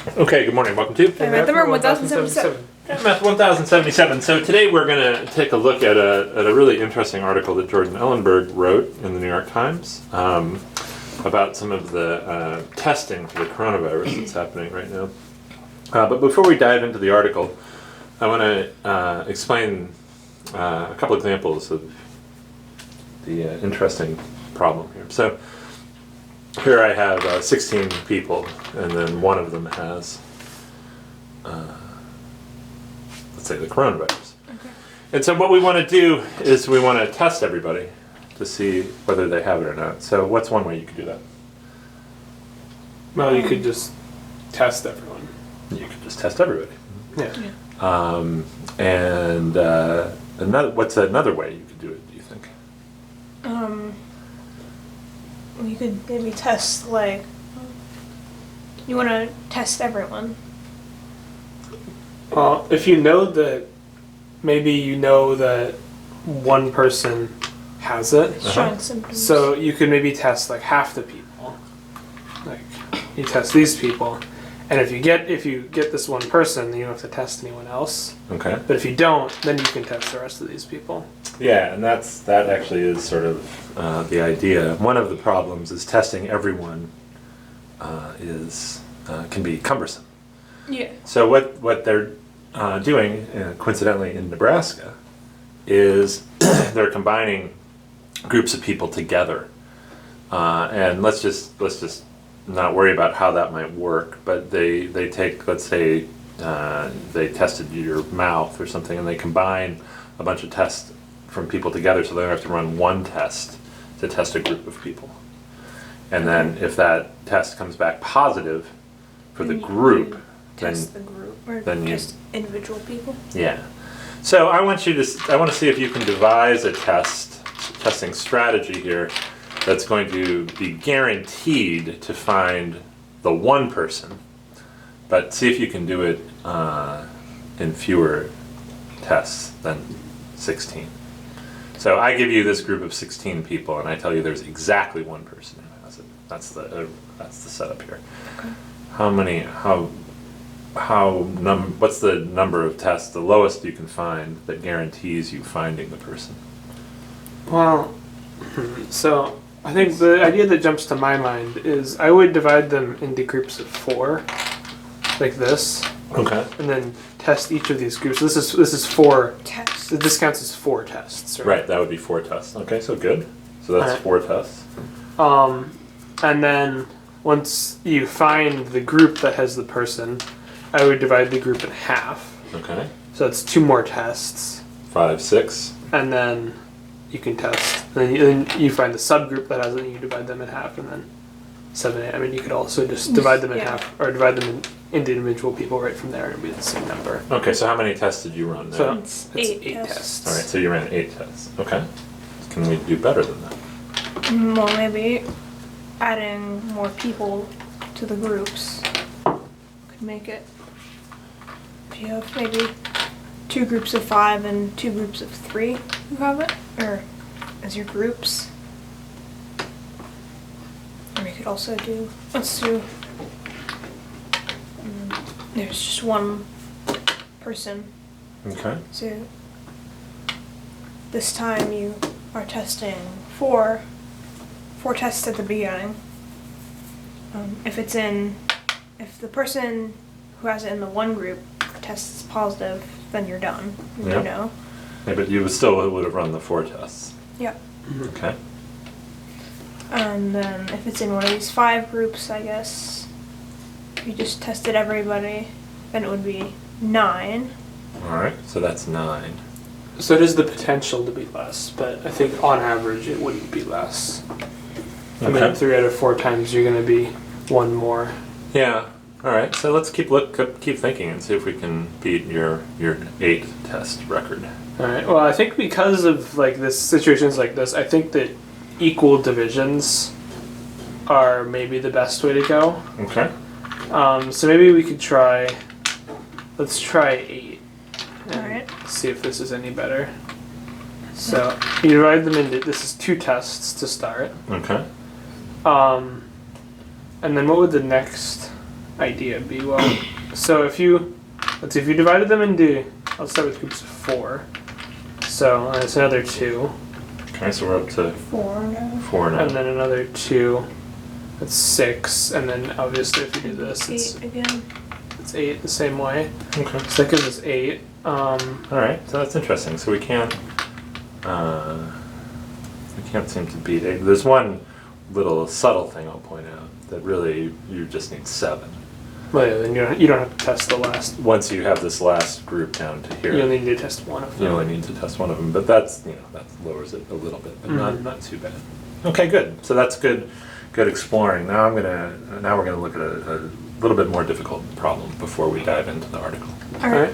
Okay, good morning. Welcome to FamilyMath1077. FamilyMath1077. So today we're going to take a look at a really interesting article that Jordan Ellenberg wrote in the New York Times about some of the testing for the coronavirus that's happening right now. But before we dive into the article, I want to explain a couple examples of the interesting problem here. So here I have 16 people, and then one of them has, let's say, the coronavirus. Okay. And so what we want to do is we want to test everybody to see whether they have it or not. So what's one way you could do that? Well, you could just test everyone. You could just test everybody. Yeah. What's another way you could do it, do you think? You could maybe test, like, you want to test everyone. Well, if you know that, maybe you know that one person has it. Showing symptoms. So you could maybe test like half the people. Like, you test these people, and if you get this one person, then you don't have to test anyone else. Okay. But if you don't, then you can test the rest of these people. Yeah, and that actually is sort of the idea. One of the problems is testing everyone can be cumbersome. Yeah. So what they're doing, coincidentally in Nebraska, is they're combining groups of people together, and let's just not worry about how that might work. But they take, let's say, they tested your mouth or something, and they combine a bunch of tests from people together, so they don't have to run one test to test a group of people. And then if that test comes back positive for the group, test the group or then just individual people. Yeah. So I want to see if you can devise a testing strategy here that's going to be guaranteed to find the one person, but see if you can do it in fewer tests than 16. So I give you this group of 16 people, and I tell you there's exactly one person who has it. That's the setup here. Okay. What's the number of tests, the lowest you can find, that guarantees you finding the person? Well, so I think the idea that jumps to my mind is I would divide them into groups of 4, like this. Okay. And then test each of these groups. This is 4 tests. This counts as 4 tests, right? Right, that would be 4 tests. Okay, so good. So that's right. 4 tests. And then once you find the group that has the person, I would divide the group in half. Okay. So it's 2 more tests. 5, 6. And then you can test. And then you find the subgroup that has it, and you divide them in half, and then 7, 8. I mean, you could also just divide them in half, or divide them into individual people right from there, and it'd be the same number. Okay, so how many tests did you run there? So It's it's 8 8 tests. tests. All right, so you ran 8 tests. Okay. Can we do better than that? Well, maybe adding more people to the groups could make it. If you have maybe 2 groups of 5 and 2 groups of 3, you have it, or as your groups. Or you could also do, let's do, there's just one person. Okay. So this time you are testing 4 tests at the beginning. If the person who has it in the one group tests positive, then you're done. You Yep. know. Yeah, but you would have run the 4 tests. Yep. Okay. And then if it's in one of these 5 groups, I guess, if you just tested everybody, then it would be 9. All right, so that's 9. So it is the potential to be less, but I think on average it wouldn't be less. I mean, 3 out of 4 times you're going to be 1 more. Yeah. All right. So let's keep thinking and see if we can beat your 8 test record. All right. Well, I think because of like this situations like this, I think that equal divisions are maybe the best way to go. Okay. So maybe we could try. Let's try 8. All right. See if this is any better. So you divide them into. This is 2 tests to start. Okay. And then what would the next idea be? Well, so if you, let's see, if you divided them into, I'll start with groups of 4. So that's another 2. Okay, so we're up to 4 now. 4 now. And then another 2. That's 6. And then obviously if you do this, 8 again. it's 8 the same way. Okay. So that gives us 8. All right, so that's interesting. So we can't seem to beat 8. There's one little subtle thing I'll point out that really you just need 7. Well, yeah, then you don't have to test the last. Once you have this last group down to here, You only need to test one of them. you only need to test one of them, but that's that lowers it a little bit, but not too bad. Okay, good. So that's good exploring. Now we're gonna look at a little bit more difficult problem before we dive into the article. All right.